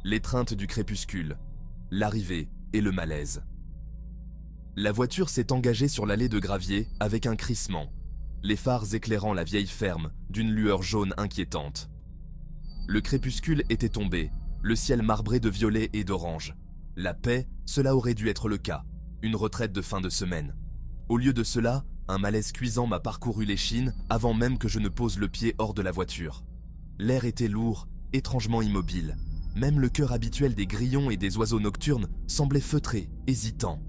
l'étreinte du crépuscule, l'arrivée et le malaise. La voiture s'est engagée sur l'allée de gravier avec un crissement, les phares éclairant la vieille ferme d'une lueur jaune inquiétante. Le crépuscule était tombé, le ciel marbré de violet et d'orange. La paix, cela aurait dû être le cas, une retraite de fin de semaine. Au lieu de cela, un malaise cuisant m'a parcouru l'échine avant même que je ne pose le pied hors de la voiture. L'air était lourd, étrangement immobile. Même le cœur habituel des grillons et des oiseaux nocturnes semblait feutré, hésitant.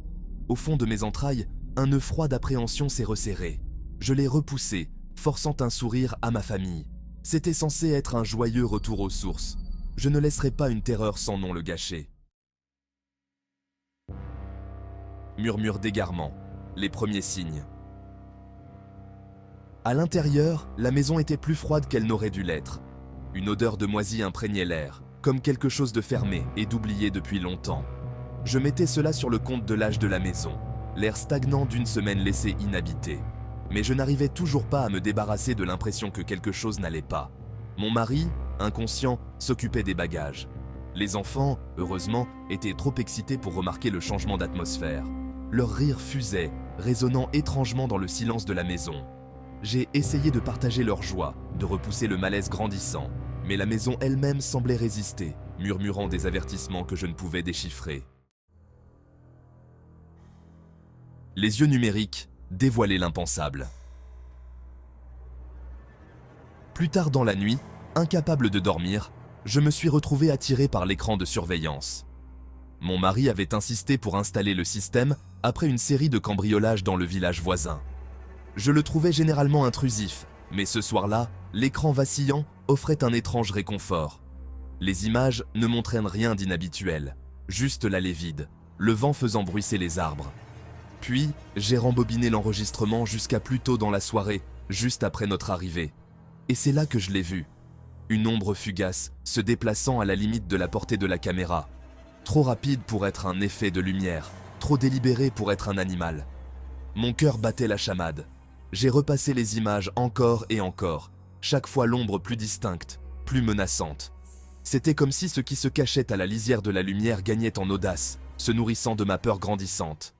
Au fond de mes entrailles, un nœud froid d'appréhension s'est resserré. Je l'ai repoussé, forçant un sourire à ma famille. C'était censé être un joyeux retour aux sources. Je ne laisserai pas une terreur sans nom le gâcher. Murmure d'égarement, les premiers signes. À l'intérieur, la maison était plus froide qu'elle n'aurait dû l'être. Une odeur de moisi imprégnait l'air, comme quelque chose de fermé et d'oublié depuis longtemps. Je mettais cela sur le compte de l'âge de la maison, l'air stagnant d'une semaine laissée inhabitée. Mais je n'arrivais toujours pas à me débarrasser de l'impression que quelque chose n'allait pas. Mon mari, inconscient, s'occupait des bagages. Les enfants, heureusement, étaient trop excités pour remarquer le changement d'atmosphère. Leur rire fusait, résonnant étrangement dans le silence de la maison. J'ai essayé de partager leur joie, de repousser le malaise grandissant, mais la maison elle-même semblait résister, murmurant des avertissements que je ne pouvais déchiffrer. Les yeux numériques dévoilaient l'impensable. Plus tard dans la nuit, incapable de dormir, je me suis retrouvé attiré par l'écran de surveillance. Mon mari avait insisté pour installer le système après une série de cambriolages dans le village voisin. Je le trouvais généralement intrusif, mais ce soir-là, l'écran vacillant offrait un étrange réconfort. Les images ne montraient rien d'inhabituel, juste l'allée vide, le vent faisant bruisser les arbres. Puis, j'ai rembobiné l'enregistrement jusqu'à plus tôt dans la soirée, juste après notre arrivée. Et c'est là que je l'ai vu. Une ombre fugace, se déplaçant à la limite de la portée de la caméra. Trop rapide pour être un effet de lumière, trop délibéré pour être un animal. Mon cœur battait la chamade. J'ai repassé les images encore et encore, chaque fois l'ombre plus distincte, plus menaçante. C'était comme si ce qui se cachait à la lisière de la lumière gagnait en audace, se nourrissant de ma peur grandissante.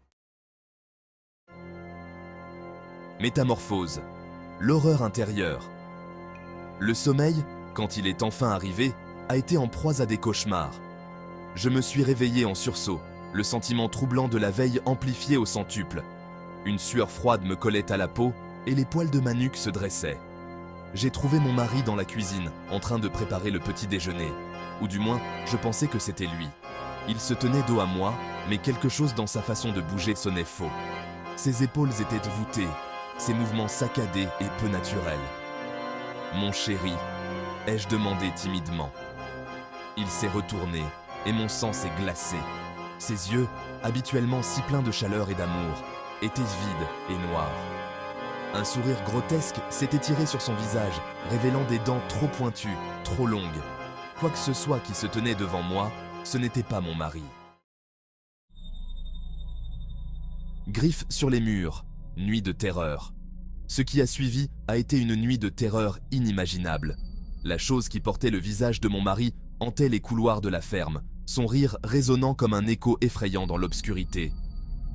Métamorphose, l'horreur intérieure. Le sommeil, quand il est enfin arrivé, a été en proie à des cauchemars. Je me suis réveillé en sursaut, le sentiment troublant de la veille amplifié au centuple. Une sueur froide me collait à la peau et les poils de ma nuque se dressaient. J'ai trouvé mon mari dans la cuisine, en train de préparer le petit déjeuner. Ou du moins, je pensais que c'était lui. Il se tenait dos à moi, mais quelque chose dans sa façon de bouger sonnait faux. Ses épaules étaient voûtées, ses mouvements saccadés et peu naturels. « Mon chéri », ai-je demandé timidement. Il s'est retourné et mon sang s'est glacé. Ses yeux, habituellement si pleins de chaleur et d'amour, étaient vides et noirs. Un sourire grotesque s'est étiré sur son visage, révélant des dents trop pointues, trop longues. Quoi que ce soit qui se tenait devant moi, ce n'était pas mon mari. Griffes sur les murs, nuit de terreur. Ce qui a suivi a été une nuit de terreur inimaginable. La chose qui portait le visage de mon mari hantait les couloirs de la ferme, son rire résonnant comme un écho effrayant dans l'obscurité.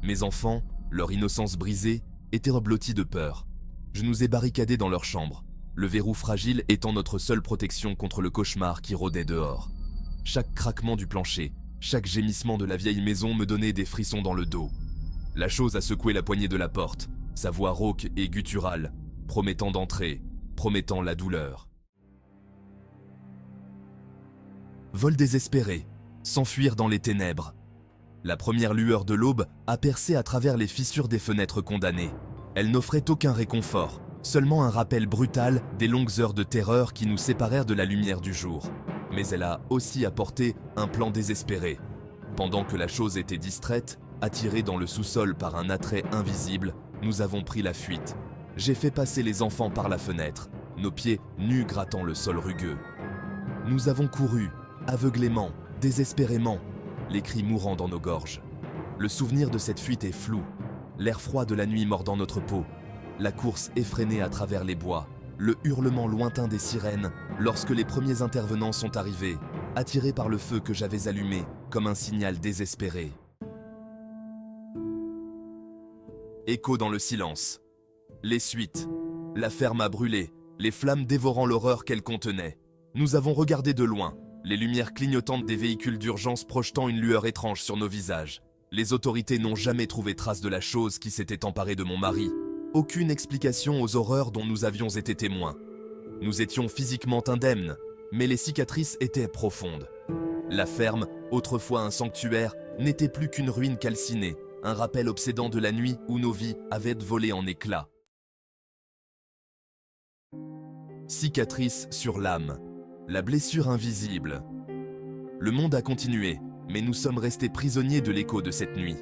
Mes enfants, leur innocence brisée, étaient reblottis de peur. Je nous ai barricadés dans leur chambre, le verrou fragile étant notre seule protection contre le cauchemar qui rôdait dehors. Chaque craquement du plancher, chaque gémissement de la vieille maison me donnait des frissons dans le dos. La chose a secoué la poignée de la porte, sa voix rauque et gutturale, promettant d'entrer, promettant la douleur. Vol désespéré, s'enfuir dans les ténèbres. La première lueur de l'aube a percé à travers les fissures des fenêtres condamnées. Elle n'offrait aucun réconfort, seulement un rappel brutal des longues heures de terreur qui nous séparèrent de la lumière du jour. Mais elle a aussi apporté un plan désespéré. Pendant que la chose était distraite, attirée dans le sous-sol par un attrait invisible, nous avons pris la fuite. J'ai fait passer les enfants par la fenêtre, nos pieds nus grattant le sol rugueux. Nous avons couru, aveuglément, désespérément, les cris mourants dans nos gorges. Le souvenir de cette fuite est flou, l'air froid de la nuit mordant notre peau, la course effrénée à travers les bois, le hurlement lointain des sirènes lorsque les premiers intervenants sont arrivés. attiré par le feu que j'avais allumé comme un signal désespéré. Écho dans le silence. Les suites. La ferme a brûlé, les flammes dévorant l'horreur qu'elle contenait. Nous avons regardé de loin, les lumières clignotantes des véhicules d'urgence projetant une lueur étrange sur nos visages. Les autorités n'ont jamais trouvé trace de la chose qui s'était emparée de mon mari. Aucune explication aux horreurs dont nous avions été témoins. Nous étions physiquement indemnes, mais les cicatrices étaient profondes. La ferme, autrefois un sanctuaire, n'était plus qu'une ruine calcinée, un rappel obsédant de la nuit où nos vies avaient volé en éclats. Cicatrice sur l'âme. La blessure invisible. Le monde a continué, mais nous sommes restés prisonniers de l'écho de cette nuit.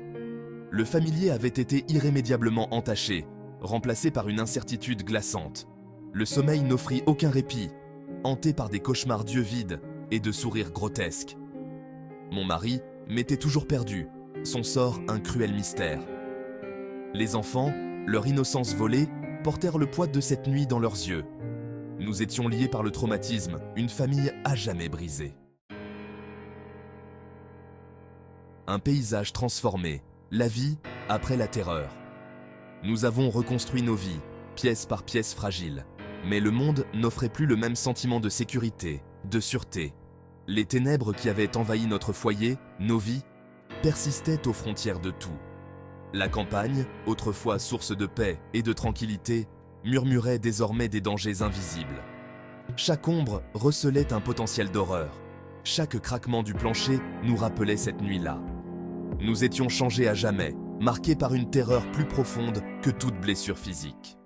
Le familier avait été irrémédiablement entaché, remplacé par une incertitude glaçante. Le sommeil n'offrit aucun répit, hanté par des cauchemars d'yeux vides et de sourires grotesques. Mon mari m'était toujours perdu, son sort un cruel mystère. Les enfants, leur innocence volée, portèrent le poids de cette nuit dans leurs yeux. Nous étions liés par le traumatisme, une famille à jamais brisée. Un paysage transformé, la vie après la terreur. Nous avons reconstruit nos vies, pièce par pièce fragiles. Mais le monde n'offrait plus le même sentiment de sécurité, de sûreté. Les ténèbres qui avaient envahi notre foyer, nos vies, persistaient aux frontières de tout. La campagne, autrefois source de paix et de tranquillité, murmurait désormais des dangers invisibles. Chaque ombre recelait un potentiel d'horreur. Chaque craquement du plancher nous rappelait cette nuit-là. Nous étions changés à jamais, marqués par une terreur plus profonde que toute blessure physique.